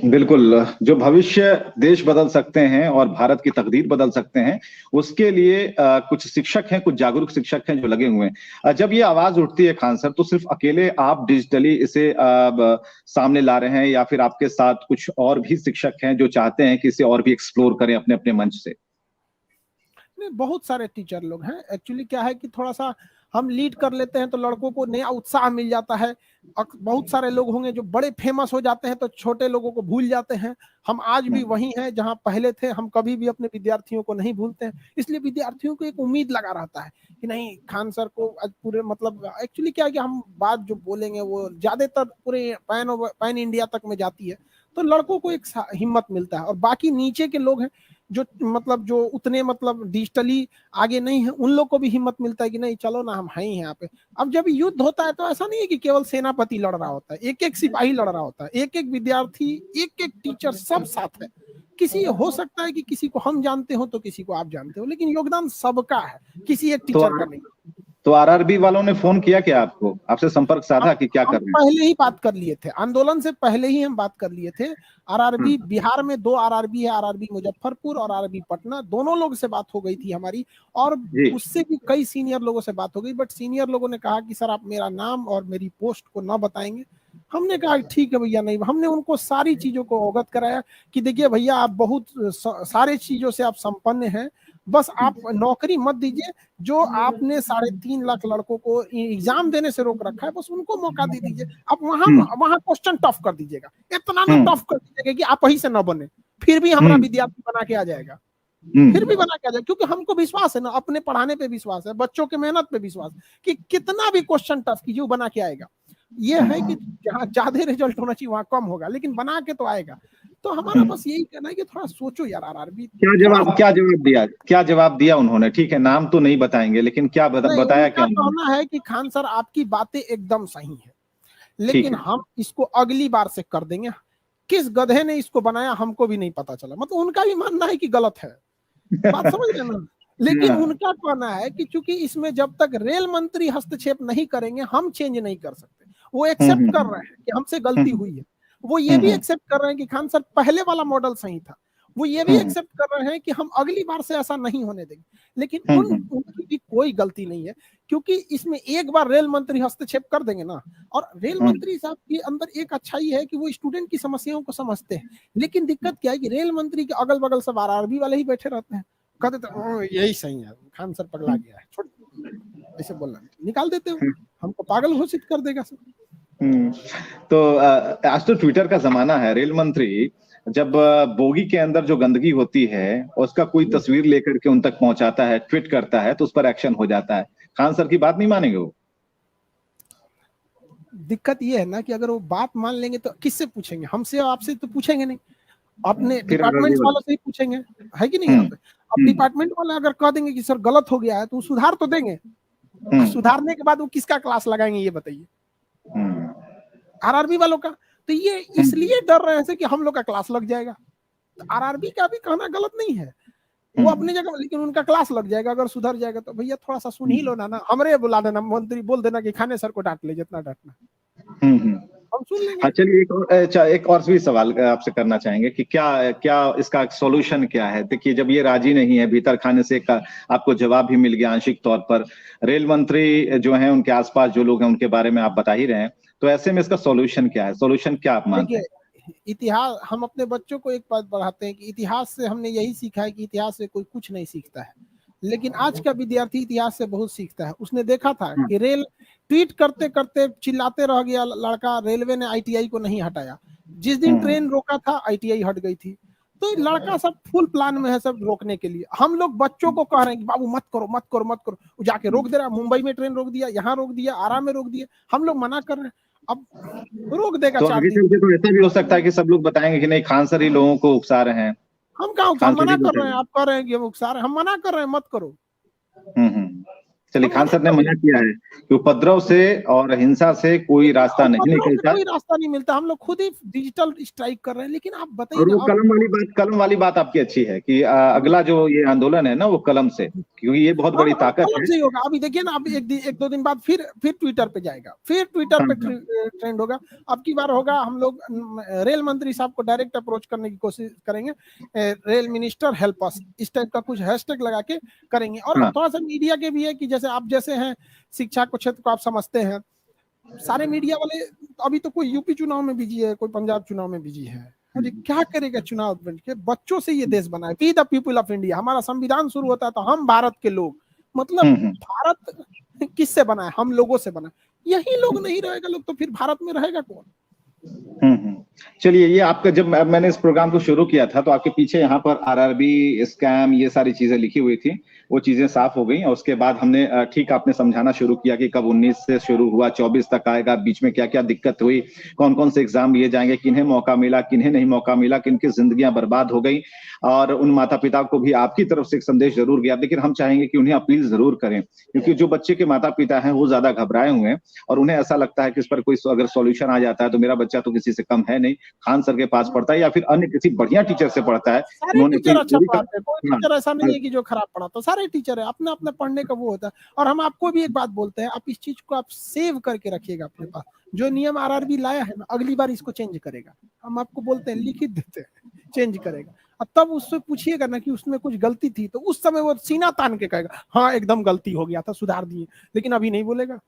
बिल्कुल, जो भविष्य देश बदल सकते हैं और भारत की तकदीर बदल सकते हैं, उसके लिए कुछ शिक्षक हैं, कुछ जागरूक शिक्षक हैं जो लगे हुए हैं। जब ये आवाज उठती है खान सर, तो सिर्फ अकेले आप डिजिटली इसे सामने ला रहे हैं, या फिर आपके साथ कुछ और भी शिक्षक हैं जो चाहते हैं कि इसे और भी एक्सप्लोर करें अपने अपने मंच से? नहीं, बहुत सारे टीचर लोग हैं। एक्चुअली क्या है कि थोड़ा सा हम लीड कर लेते हैं तो लड़कों को नया उत्साह मिल जाता है। बहुत सारे लोग होंगे जो बड़े फेमस हो जाते हैं तो छोटे लोगों को भूल जाते हैं। हम आज भी वही हैं जहां पहले थे, हम कभी भी अपने विद्यार्थियों को नहीं भूलते हैं। इसलिए विद्यार्थियों को एक उम्मीद लगा रहता है कि नहीं, खान सर को आज पूरे, मतलब एक्चुअली क्या है कि हम बात जो बोलेंगे वो ज्यादातर पूरे पैन इंडिया तक में जाती है, तो लड़कों को एक हिम्मत मिलता है। और बाकी नीचे के लोग हैं जो मतलब जो उतने मतलब डिजिटली आगे नहीं है, उन लोग को भी हिम्मत मिलता है कि नहीं चलो ना, हम हैं यहाँ पे। अब जब युद्ध होता है तो ऐसा नहीं है कि केवल सेनापति लड़ रहा होता है, एक एक सिपाही लड़ रहा होता है, एक एक विद्यार्थी, एक एक टीचर, सब साथ है। किसी हो सकता है कि किसी को हम जानते हो तो किसी को आप जानते हो, लेकिन योगदान सबका है, किसी एक टीचर का नहीं। तो आरआरबी वालों ने फोन किया क्या आपको, आपसे संपर्क साधा कि क्या कर रहे हैं? पहले ही बात कर लिए थे, आंदोलन से पहले ही हम बात कर लिए थे। आरआरबी बिहार में 2 आरआरबी है, आरआरबी मुजफ्फरपुर और आरआरबी पटना, दोनों लोग से बात हो गई थी हमारी, और उससे भी कई सीनियर लोगों से बात हो गई। बट सीनियर लोगों ने कहा कि सर आप मेरा नाम और मेरी पोस्ट को ना बताएंगे। हमने कहा ठीक है भैया, नहीं। हमने उनको सारी चीजों को अवगत कराया कि देखिए भैया, आप बहुत सारे चीजों से आप संपन्न हैं, बस आप नौकरी मत दीजिए। जो आपने 3.5 लाख लड़कों को एग्जाम देने से रोक रखा है, बस उनको मौका दे दीजिए। आप वहां क्वेश्चन टफ कर दीजिएगा, इतना ना टफ कर दीजिएगा कि आप वही से न बने, फिर भी हमारा विद्यार्थी बना के आ जाएगा, फिर भी बना के आ जाएगा। क्योंकि हमको विश्वास है ना, अपने पढ़ाने पे विश्वास है, बच्चों के मेहनत पे विश्वास कि कितना भी क्वेश्चन टफ कीजिए वो बना के आएगा। ये है कि जहाँ ज्यादा रिजल्ट होना चाहिए वहां कम होगा, लेकिन बना के तो आएगा। तो हमारा बस यही कहना है कि थोड़ा सोचो यार। आरआरबी क्या जवाब दिया उन्होंने? ठीक है, नाम तो नहीं बताएंगे, लेकिन क्या बताया? क्या कहना है कि खान सर आपकी बातें एकदम सही है, लेकिन हम इसको अगली बार से कर देंगे। किस गधे ने इसको बनाया हमको भी नहीं पता चला, मतलब उनका भी मानना है कि गलत है, बात समझ रहे ना। लेकिन उनका कहना है कि चूंकि इसमें जब तक रेल मंत्री हस्तक्षेप नहीं करेंगे हम चेंज नहीं कर सकते। वो एक्सेप्ट कर रहे हैं कि हमसे गलती हुई है, वो ये भी एक्सेप्ट कर रहे हैं कि खान सर पहले वाला मॉडल सही था। वो ये भी एक्सेप्ट कर रहे हैं कि हम अगली बार से ऐसा नहीं होने देंगे, लेकिन उनकी भी कोई गलती नहीं है, क्योंकि इसमें एक बार रेल मंत्री हस्तक्षेप कर देंगे ना, और रेल मंत्री साहब के अंदर एक अच्छाई है कि वो स्टूडेंट की समस्याओं को समझते हैं, लेकिन दिक्कत क्या है कि रेल मंत्री के अगल बगल सब आरआरबी वाले ही बैठे रहते हैं, कहते तो यही सही है, खान सर पगला गया है, छोड़, ऐसे बोलना, निकाल देते हो, हमको पागल घोषित कर देगा सर। तो आज तो ट्विटर का जमाना है। रेल मंत्री जब बोगी के अंदर जो गंदगी होती है उसका कोई तस्वीर लेकर के उन तक पहुंचाता है, ट्वीट करता है, तो उस पर एक्शन हो जाता है। खान सर की बात नहीं मानेंगे वो? दिक्कत ये है ना कि अगर वो बात मान लेंगे तो किससे पूछेंगे, हमसे आपसे तो पूछेंगे नहीं, अपने डिपार्टमेंट वालों से ही पूछेंगे, है कि नहीं? यहाँ पे अब डिपार्टमेंट वाले अगर कह देंगे कि सर गलत हो गया है तो सुधार तो देंगे, सुधारने के बाद वो किसका क्लास लगाएंगे ये बताइए? आरआरबी वालों का। तो ये इसलिए डर रहे हैं कि हम लोग का क्लास लग जाएगा। तो आरआरबी का भी कहना गलत नहीं है, वो अपनी जगह, लेकिन उनका क्लास लग जाएगा अगर सुधर जाएगा तो। भैया थोड़ा सा सुन ही लो ना, हमरे बुला देना, मंत्री बोल देना कि खाने सर को डांट ले जितना डांटना, हम सुन लेंगे। चलिए एक और भी सवाल आपसे करना चाहेंगे कि क्या इसका सोल्यूशन क्या है? देखिए, जब ये राजी नहीं है, भीतर खाने से आपको जवाब भी मिल गया आंशिक तौर पर, रेल मंत्री जो हैं उनके आसपास जो लोग हैं उनके बारे में आप बता ही रहे हैं, तो ऐसे में इसका सोल्यूशन क्या है? सोल्यूशन क्या आप मानते हैं? इतिहास, हम अपने बच्चों को एक बात पढ़ाते हैं कि इतिहास से हमने यही सीखा है कि इतिहास से कोई कुछ नहीं सीखता है, लेकिन आज का विद्यार्थी इतिहास से बहुत सीखता है। उसने देखा था कि रेल ट्वीट करते करते चिल्लाते रह गया लड़का, रेलवे ने आईटीआई को नहीं हटाया, जिस दिन ट्रेन रोका था आईटीआई हट गई थी। तो लड़का सब फुल प्लान में है सब रोकने के लिए। हम लोग बच्चों को कह रहे हैं कि बाबू मत करो मत करो मत करो, वो जाके रोक दे रहा है। मुंबई में ट्रेन रोक दिया, यहाँ रोक दिया, आरा में रोक दिया, हम लोग मना कर रहे हैं, अब रोक देगा। तो आगे चल के तो ऐसा भी हो सकता है कि सब लोग बताएंगे कि नहीं, खान सर ही लोगों को उकसा रहे हैं। हम कहाँ मना कर रहे हैं, आप कह रहे हैं कि हम उकसा रहे हैं, हम मना कर रहे हैं मत करो। चलिए, खान सर ने मना किया है कि उपद्रव से और हिंसा से कोई रास्ता नहीं निकलता, कोई रास्ता नहीं मिलता, हम लोग खुद ही डिजिटल स्ट्राइक कर रहे हैं। लेकिन आप बताइए, और वो कलम वाली बात आपकी अच्छी है कि अगला जो ये आंदोलन है ना वो कलम से, क्योंकि ये बहुत बड़ी ताकत है। से होगा। अभी देखिए ना, अभी एक दो दिन बाद फिर ट्विटर पे जाएगा, फिर ट्विटर पे ट्रेंड होगा। अब की बार होगा, हम लोग रेल मंत्री साहब को डायरेक्ट अप्रोच करने की कोशिश करेंगे, रेल मिनिस्टर हेल्प अस, इस टाइप का कुछ हैशटैग लगा के करेंगे। और थोड़ा सा मीडिया के भी है कि जैसे आप जैसे हैं, शिक्षा को क्षेत्र को आप समझते हैं, सारे मीडिया वाले, अभी तो कोई यूपी चुनाव में बिजी है, कोई पंजाब चुनाव में बिजी है। अरे क्या करेगा चुनाव के? बच्चों से ये देश बना है, we the people of India. हमारा संविधान शुरू होता है तो हम भारत के लोग, मतलब भारत किससे बना है? हम लोगों से बना है। यही लोग नहीं रहेगा लोग तो फिर भारत में रहेगा कौन? चलिए, ये आपका, जब मैंने इस प्रोग्राम को शुरू किया था तो आपके पीछे यहाँ पर आरआरबी स्कैम ये सारी चीजें लिखी हुई थी, वो चीजें साफ हो गई। और उसके बाद हमने ठीक आपने समझाना शुरू किया कि कब 19 से शुरू हुआ, 24 तक आएगा, बीच में क्या क्या दिक्कत हुई, कौन कौन से एग्जाम लिए जाएंगे, किन्हें मौका मिला, किन्हें नहीं मौका मिला, किनकी जिंदगियां बर्बाद हो गई। और उन माता पिता को भी आपकी तरफ से एक संदेश जरूर गया, लेकिन हम चाहेंगे कि उन्हें अपील जरूर करें, क्योंकि जो बच्चे के माता पिता हैं वो ज्यादा घबराए हुए हैं और उन्हें ऐसा लगता है कि इस पर कोई अगर सॉल्यूशन आ जाता है तो मेरा बच्चा तो किसी से कम है नहीं, खान सर के पास पढ़ता है या फिर अन्य किसी बढ़िया टीचर से पढ़ता है। सारे टीचर अच्छा पढ़ाते हैं, कोई टीचर ऐसा नहीं है कि जो खराब पढ़ाता, सारे टीचर है, अपना अपना पढ़ने का वो होता है। और हम आपको भी एक बात बोलते हैं, आप इस चीज को आप सेव करके रखिएगा अपने पास। जो नियम आरआरबी लाया है ना, अगली बार इसको चेंज करेगा, हम आपको बोलते हैं, लिखित देते हैं, चेंज करेगा। और तब उससे पूछिएगा ना कि उसमें कुछ गलती थी, तो उस समय वो सीना तान के कहेगा हाँ एकदम गलती हो गया था, सुधार दिए। लेकिन अभी नहीं बोलेगा,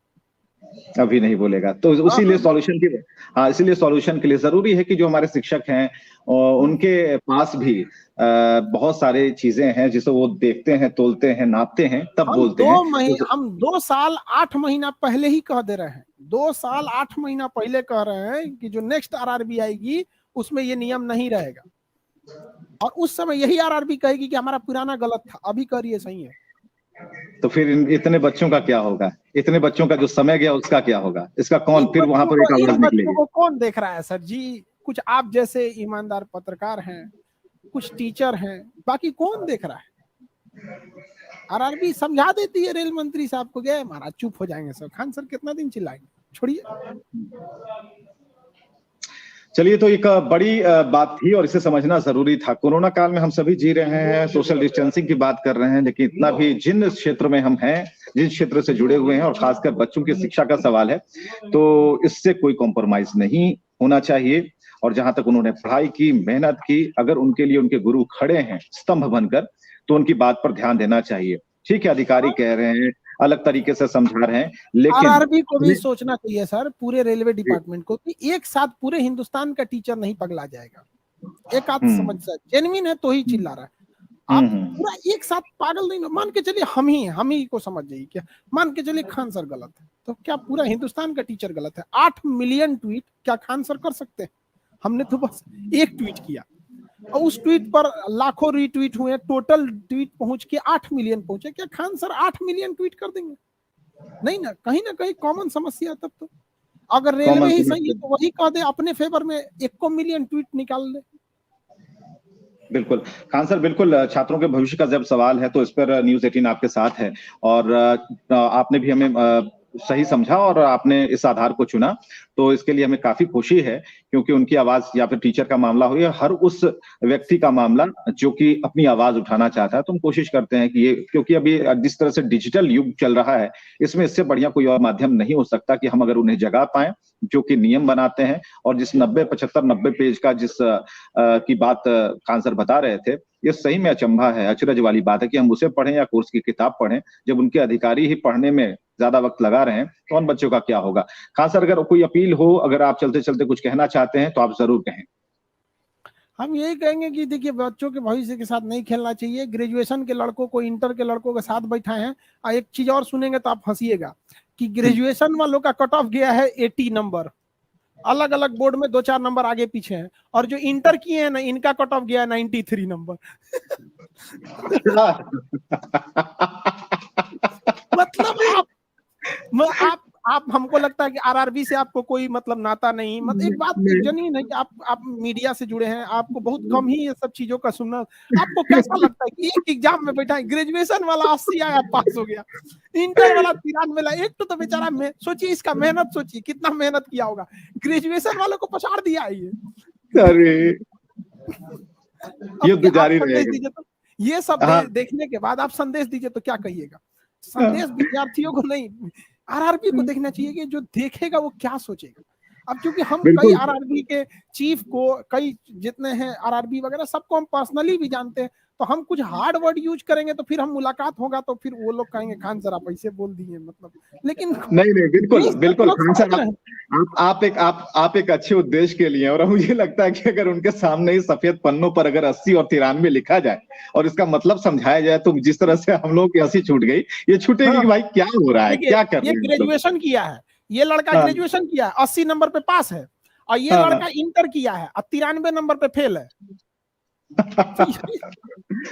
अभी नहीं बोलेगा। तो इसीलिए सॉल्यूशन के इसीलिए सॉल्यूशन के लिए जरूरी है कि जो हमारे शिक्षक हैं उनके पास भी बहुत सारी चीजें हैं जिसे वो देखते हैं, तोलते हैं, नापते हैं, तब बोलते हैं। हम 2 साल 8 महीना पहले ही कह दे रहे हैं, 2 साल 8 महीना पहले कह रहे हैं कि जो नेक्स्ट आरआरबी आएगी उसमें ये नियम नहीं रहेगा। और उस समय यही आरआरबी कहेगी कि हमारा पुराना गलत था, अभी कह रही है सही है। तो फिर इतने बच्चों का क्या होगा? इतने बच्चों का जो समय गया उसका क्या होगा? इसका कौन फिर वहां पर एक आवाज निकलेगी? को कौन देख रहा है सर जी? कुछ आप जैसे ईमानदार पत्रकार हैं, कुछ टीचर हैं, बाकी कौन देख रहा है? आरआरबी समझा देती है रेल मंत्री साहब को, गए महाराज चुप हो जाएंगे सर, खान सर कितना दिन चिल्लाएंगे, छोड़िए। चलिए, तो एक बड़ी बात थी और इसे समझना जरूरी था। कोरोना काल में हम सभी जी रहे हैं, सोशल डिस्टेंसिंग की बात कर रहे हैं, लेकिन इतना भी जिन क्षेत्र में हम हैं, जिस क्षेत्र से जुड़े हुए हैं और खासकर बच्चों की शिक्षा का सवाल है, तो इससे कोई कॉम्प्रोमाइज नहीं होना चाहिए। और जहां तक उन्होंने पढ़ाई की, मेहनत की, अगर उनके लिए उनके गुरु खड़े हैं स्तंभ बनकर, तो उनकी बात पर ध्यान देना चाहिए। ठीक है, अधिकारी कह रहे हैं, अलग तरीके से समझा रहे हैं, लेकिन आरआरबी को भी सोचना चाहिए सर, पूरे रेलवे डिपार्टमेंट को, कि एक साथ पूरे हिंदुस्तान का टीचर नहीं पगला जाएगा। एक आध समस्या जेन्युइन है तो ही चिल्ला रहा है, आप पूरा एक साथ पागल नहीं। मान के चलिए हम ही को समझ जाइए, क्या मान के चलिए खान सर गलत है, तो क्या पूरा हिंदुस्तान का टीचर गलत है? 8 मिलियन ट्वीट क्या खान सर कर सकते हैं? हमने तो बस एक ट्वीट किया और उस ट्वीट पर लाखों रीट्वीट हुए, टोटल ट्वीट पहुंच के 8 मिलियन पहुंचे। क्या खान सर 8 मिलियन ट्वीट कर देंगे? नहीं ना कहीं कॉमन समस्या। तब तो अगर रेलवे ही सही है तो वही कह दे अपने फेवर में 1 मिलियन ट्वीट निकाल दे। बिल्कुल खान सर, बिल्कुल छात्रों के भविष्य का जब सवाल है तो इस पर न्यूज़ 18 आपके साथ है, और आपने भी हमें सही समझा और आपने इस आधार को चुना, तो इसके लिए हमें काफी खुशी है, क्योंकि उनकी आवाज या फिर टीचर का मामला हो या हर उस व्यक्ति का मामला जो कि अपनी आवाज उठाना चाहता है, तो हम कोशिश करते हैं कि ये, क्योंकि अभी जिस तरह से डिजिटल युग चल रहा है, इसमें इससे बढ़िया कोई और माध्यम नहीं हो सकता कि हम अगर उन्हें जगा पाए, जो कि नियम बनाते हैं। और जिस 90 पेज का जिस की बात खान सर बता रहे थे, ये सही में अचंभा है, अचरज वाली बात है कि हम उसे पढ़ें या कोर्स की किताब पढ़ें, जब उनके अधिकारी ही पढ़ने में ज्यादा वक्त लगा रहे हैं, तो उन बच्चों का क्या होगा। खान सर, अगर कोई अपील हो, अगर आप चलते चलते कुछ कहना चाहते हैं तो आप जरूर कहें। हम यही कहेंगे कि देखिए, बच्चों के भविष्य के साथ नहीं खेलना चाहिए। ग्रेजुएशन के लड़कों को इंटर के लड़कों के साथ बैठाए हैं, और एक चीज और सुनेंगे तो आप हंसिएगा कि ग्रेजुएशन वालों का कट ऑफ गया है 80 नंबर, अलग अलग बोर्ड में 2-4 नंबर आगे पीछे हैं, और जो इंटर किए हैं ना, इनका कट ऑफ गया है 93 नंबर। मतलब आप हमको लगता है कि आरआरबी से आपको कोई मतलब नाता नहीं। मतलब एक बात जनी नहीं कि आप मीडिया से जुड़े हैं, आपको बहुत कम ही ये सब चीजों का सुनना। आपको कैसा लगता है कि एक एग्जाम में बैठा है, ग्रेजुएशन वाला 80 आया पास हो गया, इंटर वाला 93 ला, एक तो बेचारा सोचिए इसका मेहनत, सोचिए कितना मेहनत किया होगा, ग्रेजुएशन वालों को पछाड़ दिया है ये। अरे ये जारी रहेगा। तो ये सब देखने के बाद आप संदेश दीजिए तो क्या कहिएगा? संदेश विद्यार्थियों को नहीं, आरआरबी को देखना चाहिए कि जो देखेगा वो क्या सोचेगा। अब क्योंकि हम कई आरआरबी के चीफ को, कई जितने हैं आरआरबी वगैरह, सबको हम पर्सनली भी जानते हैं, तो हम कुछ हार्ड वर्ड यूज करेंगे तो फिर हम मुलाकात होगा तो फिर वो लोग कहेंगे खान सर आप ऐसे बोल दिए, मतलब। लेकिन नहीं बिल्कुल खान सर, आप एक अच्छे उद्देश्य के लिए, और मुझे लगता है कि अगर उनके सामने ही सफेद पन्नों पर अगर 80 और 93 लिखा जाए और इसका मतलब समझाया जाए, तो जिस तरह से हम लोग की हंसी छूट गई, ये छूटेगी कि भाई क्या हो रहा है, क्या कर रहे हैं। ग्रेजुएशन किया है ये लड़का, ग्रेजुएशन किया है 80 नंबर पे पास है, और ये लड़का इंटर किया है और 93 नंबर पे फेल है।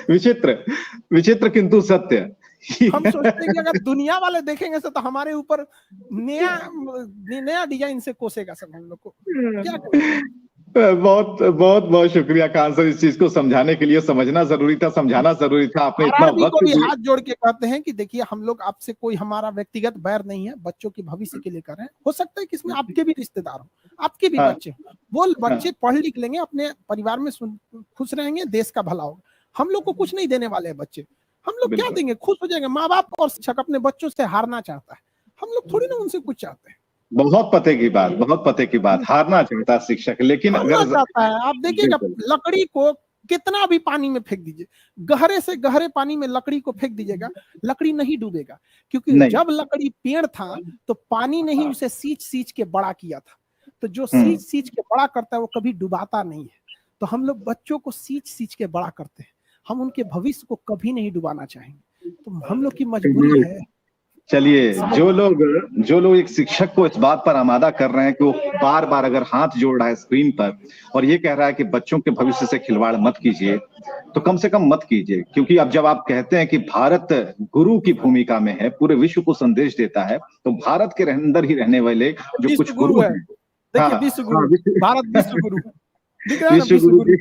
विचित्र किंतु सत्य। हम सोचते हैं कि अगर दुनिया वाले देखेंगे तो हमारे ऊपर नया डिजाइन से कोसेगा सब हम लोग को। क्या बहुत बहुत बहुत शुक्रिया खान सर, इस चीज को समझाने के लिए। समझना जरूरी था, समझाना जरूरी था, आपने इतना वक्त भी हाथ जोड़ के कहते हैं कि देखिए, हम लोग आपसे कोई हमारा व्यक्तिगत बैर नहीं है, बच्चों के भविष्य के लिए कर रहे हैं। हो सकता है कि इसमें आपके भी रिश्तेदार हो, आपके भी बच्चे, वो बच्चे पढ़ लिख लेंगे, अपने परिवार में खुश रहेंगे, देश का भला होगा। हम लोग को कुछ नहीं देने वाले हैं बच्चे, हम लोग क्या देंगे? खुश हो जाएंगे। माँ बाप और शिक्षक अपने बच्चों से हारना चाहता है, हम लोग थोड़ी ना उनसे कुछ चाहते हैं। बहुत पते की बात, हारना चाहता है शिक्षक, लेकिन अगर चाहता है, आप देखिएगा लकड़ी को कितना भी पानी में फेंक दीजिए, गहरे से गहरे पानी में लकड़ी को फेंक दीजिएगा, लकड़ी नहीं डूबेगा, क्योंकि जब लकड़ी पेड़ था तो पानी नहीं उसे सींच के बड़ा किया था। तो जो सींच के बड़ा करता है वो कभी डुबाता नहीं है। तो हम लोग बच्चों को सींच के बड़ा करते हैं, हम उनके भविष्य को कभी नहीं डुबाना चाहेंगे, तो हम लोग की मजबूरी है। चलिए, जो लोग एक शिक्षक को इस बात पर आमादा कर रहे हैं कि वो बार बार अगर हाथ जोड़ रहा है स्क्रीन पर और ये कह रहा है कि बच्चों के भविष्य से खिलवाड़ मत कीजिए, तो कम से कम मत कीजिए। क्योंकि अब जब आप कहते हैं कि भारत गुरु की भूमिका में है, पूरे विश्व को संदेश देता है, तो भारत के अंदर ही रहने वाले जो कुछ गुरु हैं, देखिए विश्व गुरु, भारत विश्व गुरु, विश्व गुरु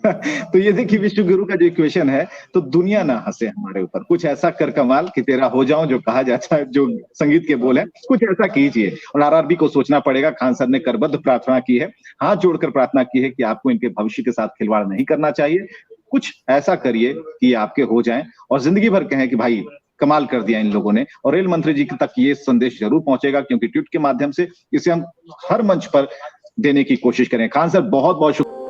तो ये देखिए, विश्व गुरु का जो इक्वेशन है, तो दुनिया ना हंसे हमारे ऊपर। कुछ ऐसा कर कमाल कि तेरा हो जाऊं, जो कहा जाता है, जो संगीत के बोल है, कुछ ऐसा कीजिए। और आरआरबी को सोचना पड़ेगा। खान सर ने करबद्ध प्रार्थना की है, हाथ जोड़कर प्रार्थना की है कि आपको इनके भविष्य के साथ खिलवाड़ नहीं करना चाहिए। कुछ ऐसा करिए कि आपके हो जाएं और जिंदगी भर कहें कि भाई कमाल कर दिया इन लोगों ने। और रेल मंत्री जी तक ये संदेश जरूर पहुंचेगा, क्योंकि ट्वीट के माध्यम से इसे हम हर मंच पर देने की कोशिश करें। खान सर बहुत बहुत शुक्रिया।